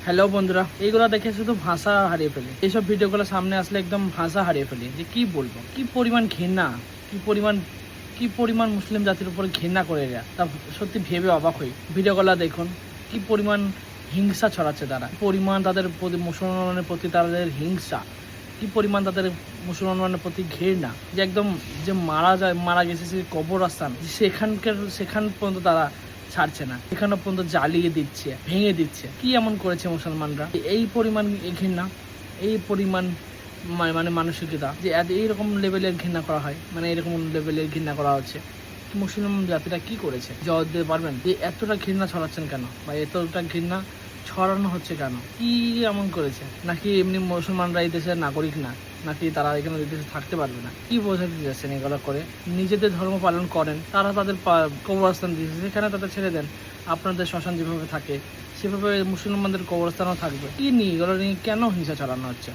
Hello বন্ধুরা, এইগুলো দেখে শুধু ভাষা হারিয়ে ফেলি। এইসব ভিডিওগুলো সামনে আসলে একদম ভাষা হারিয়ে ফেলি যে কি বলবো, কি পরিমাণ ঘৃণা, কি পরিমাণ মুসলিম জাতির উপর ঘৃণা করে এরা, তা সত্যি ভেবে অবাক হই। ভিডিওগুলো দেখুন, কি পরিমাণ হিংসা ছড়াচ্ছে তারা, পরিমাণ তাদের প্রতি মুসলমানের প্রতি তাদের হিংসা, কি পরিমাণ তাদের মুসলমানের প্রতি ঘৃণা, যে একদম যে মারা গেছে সে কবরস্থান সেখান পর্যন্ত তারা ছাড়ছে না, এখানে পর্যন্ত জ্বালিয়ে দিচ্ছে, ভেঙে দিচ্ছে। কি এমন করেছে মুসলমানরা এই পরিমাণ ঘৃণা, এই পরিমাণ মানে মানসিকতা যে এইরকম লেভেলের ঘৃণা করা হয়, মানে এরকম লেভেলের ঘৃণা করা হচ্ছে। মুসলিম জাতিটা কি করেছে জবাব দিতে পারবেন? যে এতটা ঘৃণা ছড়াচ্ছেন কেন, বা এতটা ঘৃণা ছড়ানো হচ্ছে কেন? কি এমন করেছে? নাকি এমনি মুসলমানরা এই দেশের নাগরিক না, নাকি তারা এখানে দেশে থাকতে পারবে না? কি বোঝাতে যাচ্ছেন এগুলো করে? নিজেদের ধর্ম পালন করেন, তারা তাদের কবরস্থান দিয়েছে, সেখানে তাদের ছেড়ে দেন। আপনাদের শ্মশান যেভাবে থাকে সেভাবে মুসলমানদের কবরস্থানও থাকবে। কি নিয়ে এগুলো নিয়ে কেন হিংসা ছড়ানো হচ্ছে?